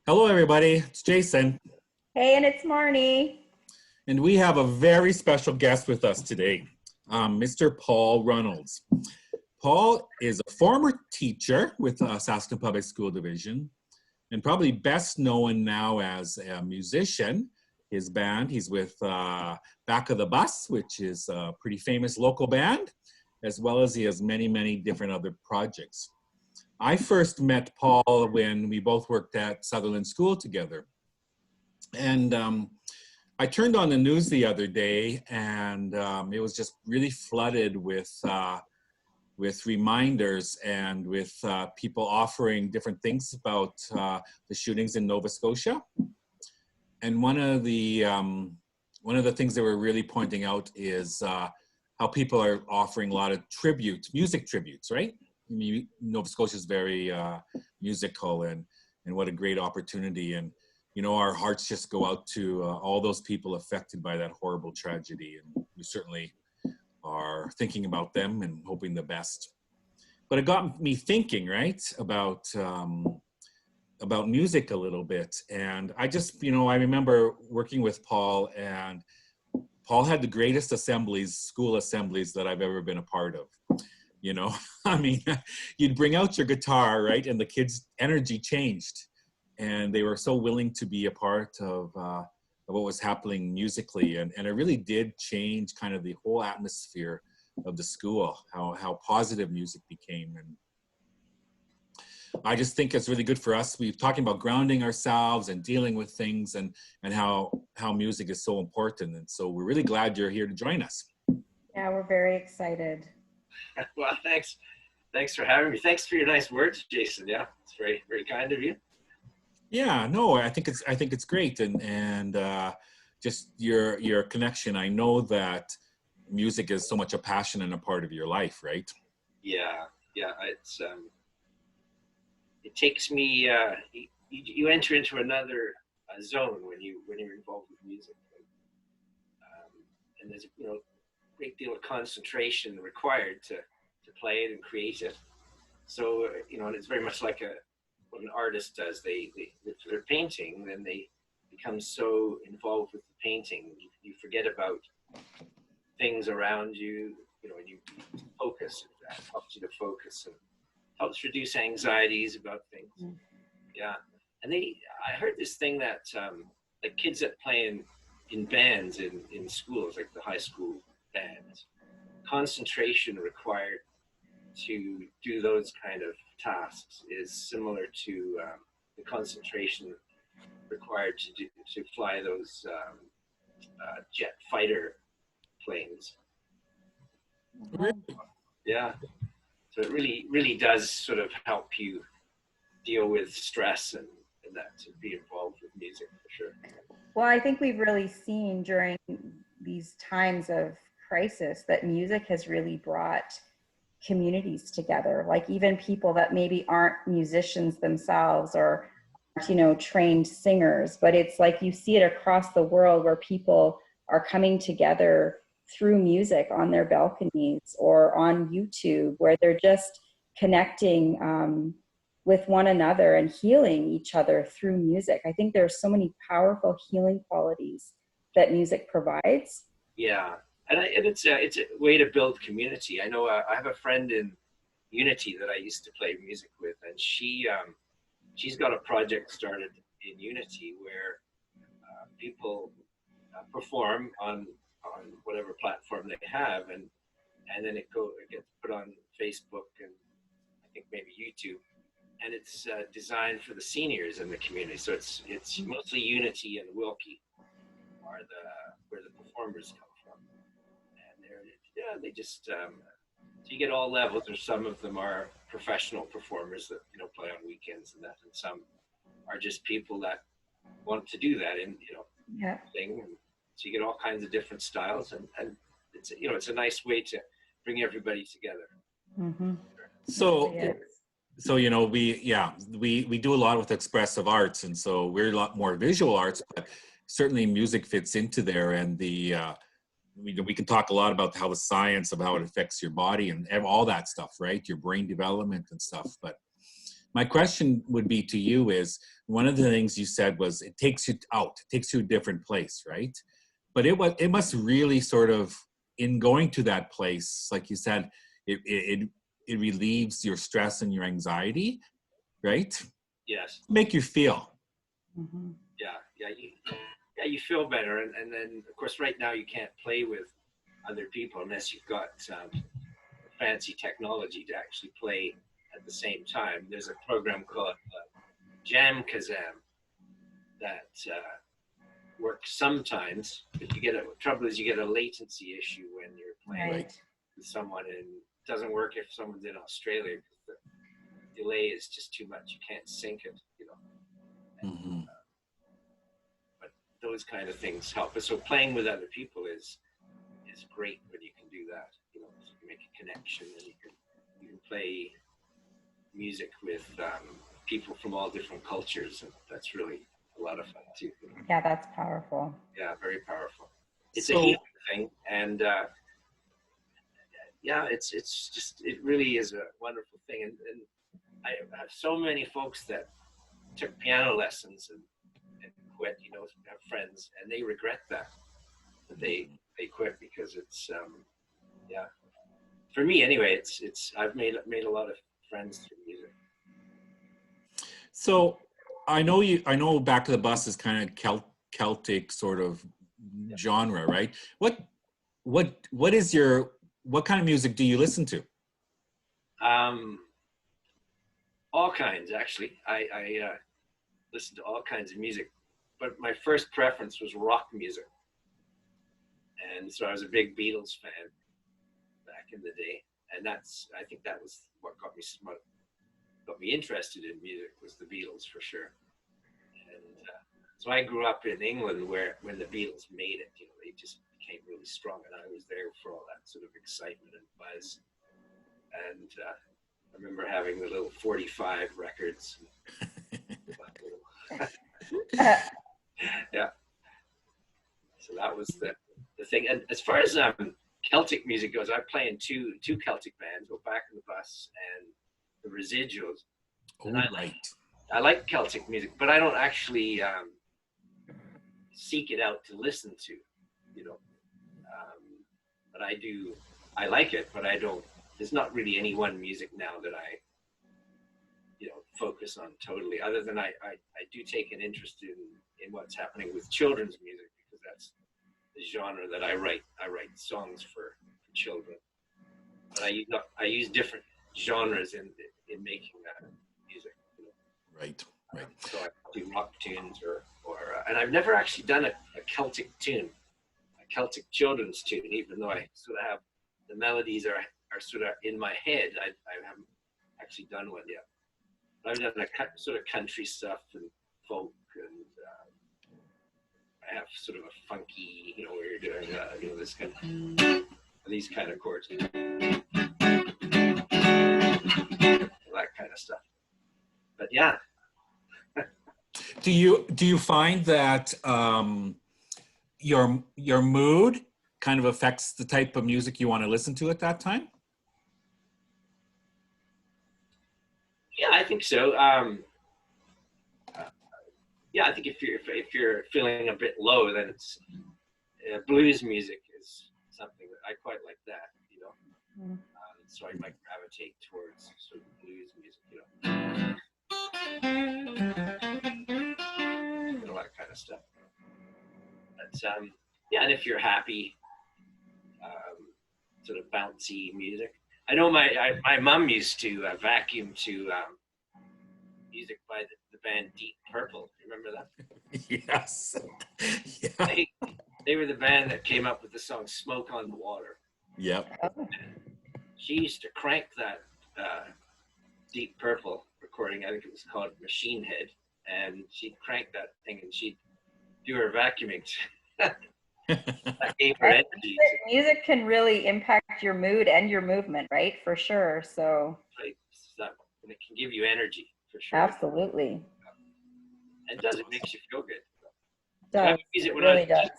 Hello, everybody. It's Jason, Hey, and it's Marnie. and we have a very special guest with us today, Mr. Paul Runalls. Paul is a former teacher with Saskatoon Public School Division, and probably best known now as a musician. His band, he's with Back of the Bus, which is a pretty famous local band, as well as he has many, many different other projects. I first met Paul when we both worked at Sutherland School together. And I turned on the news the other day, and it was just really flooded with reminders and with people offering different things about the shootings in Nova Scotia. And one of the things they were really pointing out is how people are offering a lot of music tributes, right? I mean, Nova Scotia is very musical, and what a great opportunity. And you know, our hearts just go out to all those people affected by that horrible tragedy, and we certainly are thinking about them and hoping the best. But it got me thinking, right, about music a little bit. And I just, I remember working with Paul, and Paul had the greatest school assemblies that I've ever been a part of. I mean, you'd bring out your guitar, right, and the kids' energy changed, and they were so willing to be a part of what was happening musically, and it really did change kind of the whole atmosphere of the school, how positive music became. And I just think it's really good for us. We've talking about grounding ourselves and dealing with things, and how music is so important. And so we're really glad you're here to join us. Yeah, we're very excited. Well, thanks for having me. Thanks for your nice words, Jason. Yeah, it's very, very kind of you. Yeah, no, I think it's great, and just your connection. I know that music is so much a passion and a part of your life, right? Yeah, it's it takes me. You enter into another zone when you're involved with music, and there's great deal of concentration required to play it and create it. So and it's very much like what an artist does. They if they're painting, then they become so involved with the painting, you forget about things around you. And you focus. That helps you to focus and helps reduce anxieties about things. Yeah, and I heard this thing that like kids that play in bands in schools, like the high school bands, concentration required to do those kind of tasks is similar to the concentration required to fly those jet fighter planes. Really? Yeah. So it really does sort of help you deal with stress and that, to be involved with music, for sure. Well, I think we've really seen during these times of crisis that music has really brought communities together. Like even people that maybe aren't musicians themselves or aren't, trained singers, but it's like you see it across the world where people are coming together through music on their balconies or on YouTube, where they're just connecting with one another and healing each other through music. I think there's so many powerful healing qualities that music provides. Yeah, and it's a way to build community. I know I have a friend in Unity that I used to play music with, and she's got a project started in Unity where people perform on whatever platform they have, and then it gets put on Facebook and I think maybe YouTube, and it's designed for the seniors in the community. So it's mostly Unity and Wilkie are where the performers come from, and they just so you get all levels. Or some of them are professional performers that play on weekends and that, and some are just people that want to do that and thing. And so you get all kinds of different styles, and it's a nice way to bring everybody together. Mm-hmm. So we do a lot with expressive arts, and so we're a lot more visual arts, but certainly music fits into there. And we can talk a lot about how the science of how it affects your body and all that stuff, right? Your brain development and stuff. But My question would be to you is, one of the things you said was it takes you out, it takes you to a different place, right? But it must really sort of, in going to that place, like you said, it relieves your stress and your anxiety, right? Yes. Make you feel. Mm-hmm. You feel better, and then of course right now you can't play with other people unless you've got fancy technology to actually play at the same time. There's a program called Jam Kazam that works sometimes, but trouble is you get a latency issue when you're playing Right. with someone, and it doesn't work if someone's in Australia because the delay is just too much. You can't sync it, you know. Mm-hmm. But those kind of things help. So playing with other people is great when you can do that. You know, so you make a connection, and you can play music with people from all different cultures, and that's really a lot of fun too. Yeah, that's powerful. Yeah, very powerful. It's So, a healing thing, and it really is a wonderful thing. And I have so many folks that took piano lessons and quit. You know, have friends, and they regret that they quit because it's for me anyway. It's I've made a lot of friends through music. so I know Back to the Bus is kind of Celtic sort of genre, right? What kind of music do you listen to? All kinds, actually. I listen to all kinds of music, but my first preference was rock music, and so I was a big Beatles fan back in the day, and I think that was what got me interested in music, was the Beatles for sure. And so I grew up in England when the Beatles made it, you know, they just became really strong, and I was there for all that sort of excitement and buzz. And I remember having the little 45 records. Yeah. So that was the thing. And as far as Celtic music goes, I play in two Celtic bands, go Back in the Bus and the Residuals. Oh, and right. I like Celtic music, but I don't actually seek it out to listen to, you know. But I like it, but I don't. There's not really any one music now that I, you know, focus on totally. Other than I do take an interest in what's happening with children's music, because that's the genre that I write. I write songs for children, but I use different genres in making that music. You know? Right. So I do rock tunes or and I've never actually done a Celtic tune, a Celtic children's tune, even though I sort of have the melodies are sort of in my head. I haven't actually done one yet. I've done a sort of country stuff and folk, and I have sort of a funky, you know, where you're doing, you know, this kind of, these kind of chords, that kind of stuff. But yeah. Do you find that your mood kind of affects the type of music you want to listen to at that time? Yeah, I think so. Yeah, I think if you're feeling a bit low, then it's blues music is something that I quite like that, you know. So I might gravitate towards sort of blues music, you know. And all that kind of stuff. But yeah, and if you're happy, sort of bouncy music. I know my mom used to vacuum to music by the band Deep Purple. Remember that? Yes. Yeah. They were the band that came up with the song "Smoke on the Water." Yep. She used to crank that Deep Purple recording. I think it was called Machine Head, and she'd crank that thing and she'd do her vacuuming. That gave her energy. Music can really impact your mood and your movement, right? For sure. So Right. And it can give you energy, for sure. absolutely. And it makes you feel good. Does. I use it when really does.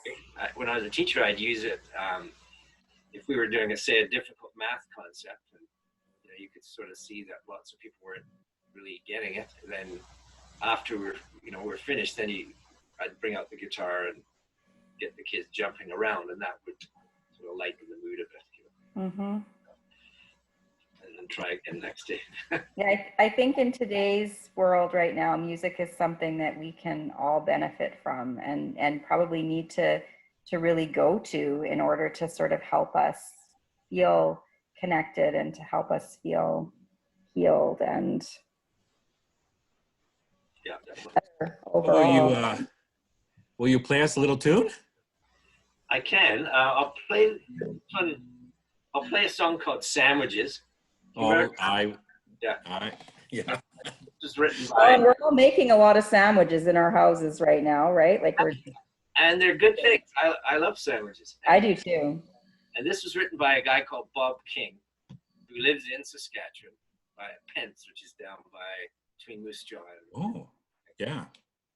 when I was a teacher, I'd use it if we were doing a difficult math concept, and you know, you could sort of see that lots of people weren't really getting it. And then after we're finished, then I'd bring out the guitar and get the kids jumping around, and that would sort of lighten the mood a bit. Mm-hmm. And then try again next day. Yeah, I think in today's world right now, music is something that we can all benefit from, and probably need to really go to in order to sort of help us feel connected and to help us feel healed and Yeah, definitely. better overall. Will you play us a little tune? I can. I'll play a song called "Sandwiches." Yeah. It was written by. We're all making a lot of sandwiches in our houses right now, right? Like And they're good things. I love sandwiches. I do too. And this was written by a guy called Bob King, who lives in Saskatchewan, by Pence, which is down between Moose Jaw and. Oh, yeah.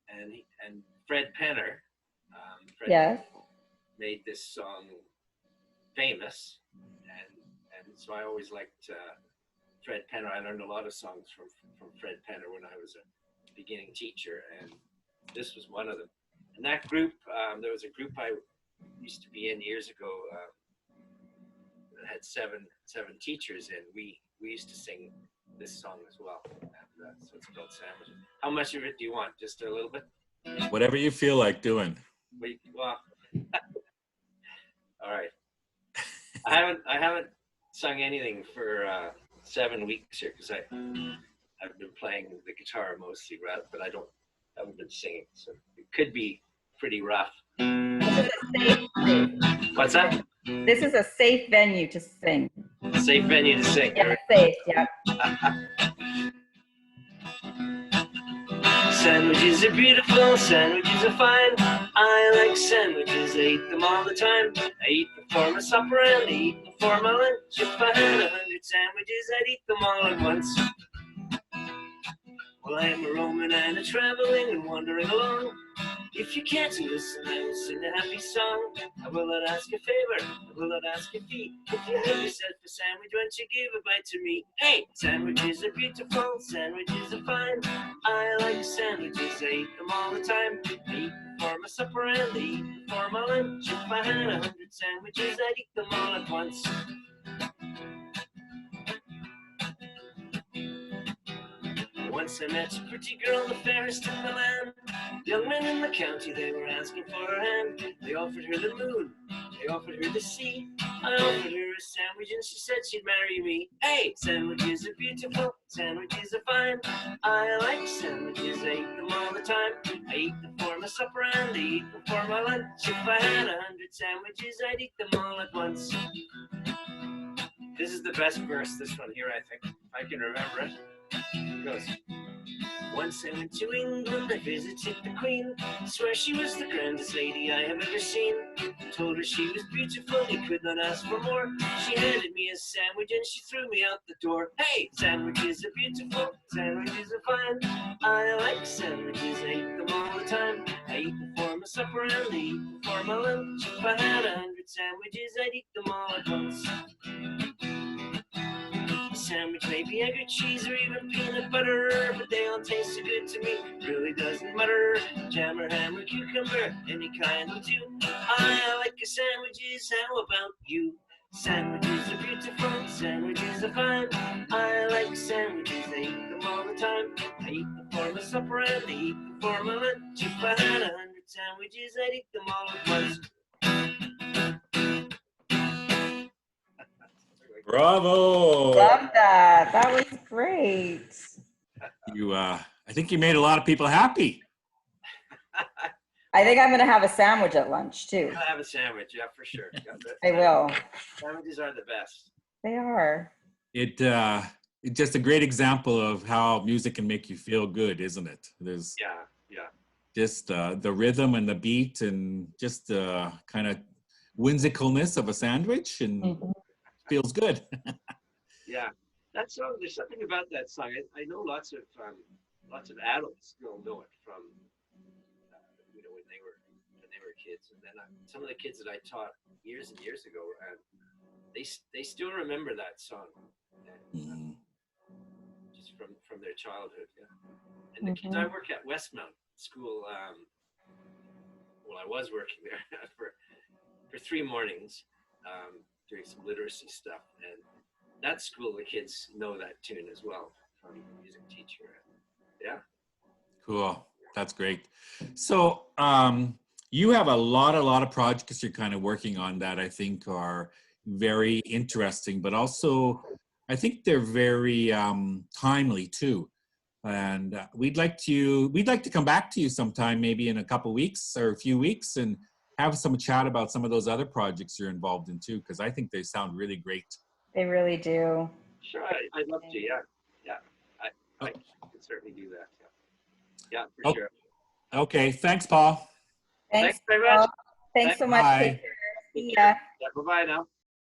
And Fred Penner. Yes. Made this song famous, and so I always liked Fred Penner. I learned a lot of songs from Fred Penner when I was a beginning teacher, and this was one of them. And that group, there was a group I used to be in years ago that had seven teachers, and we used to sing this song as well. And so it's called Sandwiches. How much of it do you want? Just a little bit? Whatever you feel like doing. Well, all right. I haven't sung anything for 7 weeks here because I've been playing the guitar mostly, but I haven't been singing, so it could be pretty rough. What's that? This is a safe venue to sing. Safe venue to sing. Yeah, safe. Yeah. Sandwiches are beautiful, sandwiches are fine. I like sandwiches, I eat them all the time. I eat them for my supper and I eat them for my lunch. If I had 100 sandwiches, I'd eat them all at once. Well, I'm a roaming and a traveling and wandering along. If you can't listen, I will sing a happy song. I will not ask a favor, I will not ask a fee. If you have yourself a sandwich, why don't you give a bite to me? Hey, sandwiches are beautiful, sandwiches are fine. I like sandwiches, I eat them all the time. I eat them for my supper and I eat them for my lunch. If I had 100 sandwiches, I'd eat them all at once. Once I met a pretty girl, the fairest in the land. Young men in the county, they were asking for her hand. They offered her the moon, they offered her the sea. I offered her a sandwich and she said she'd marry me. Hey, sandwiches are beautiful, sandwiches are fine. I like sandwiches, I eat them all the time. I eat them for my supper and I eat them for my lunch. If I had 100 sandwiches, I'd eat them all at once. This is the best verse, this one here, I think, if I can remember it. It goes, once I went to England, I visited the Queen. I swear she was the grandest lady I have ever seen. Told her she was beautiful, you could not ask for more. She handed me a sandwich and she threw me out the door. Hey, sandwiches are beautiful, sandwiches are fine. I like sandwiches, I eat them all the time. I eat them for my supper and I eat them for my lunch. If I had 100 sandwiches, I'd eat them all at once. Sandwich, maybe egg or cheese or even peanut butter, but they all taste so good to me, really doesn't matter. Jam or ham or cucumber, any kind will do. I like your sandwiches, how about you? Sandwiches are beautiful, sandwiches are fine. I like sandwiches, I eat them all the time. I eat them for my supper and I eat them for my lunch. If I had 100 sandwiches, I'd eat them all at once. Bravo! Love that. That was great. I think you made a lot of people happy. I think I'm going to have a sandwich at lunch too. I'll have a sandwich, yeah, for sure. I will. Sandwiches are the best. They are. It's just a great example of how music can make you feel good, isn't it? There's just the rhythm and the beat and just the kind of whimsicalness of a sandwich and feels good. Yeah, that song. There's something about that song. I know lots of adults still know it from when they were kids, and then some of the kids that I taught years and years ago, and they still remember that song. And, just from their childhood. Yeah. And the kids, I work at Westmount School. Well, I was working there for 3 mornings, doing some literacy stuff, and that school, the kids know that tune as well from the music teacher. Yeah. Cool. That's great. So you have a lot of projects you're kind of working on that I think are very interesting, but also I think they're very timely too. And we'd like to come back to you sometime, maybe in a couple weeks or a few weeks, and have some chat about some of those other projects you're involved in too, because I think they sound really great. They really do. Sure, I'd love to. Yeah, yeah, I can certainly do that. Yeah, for sure. Okay, thanks, Paul. Thanks very much. Thanks so much. Bye. Take care. See ya. Yeah, bye-bye now.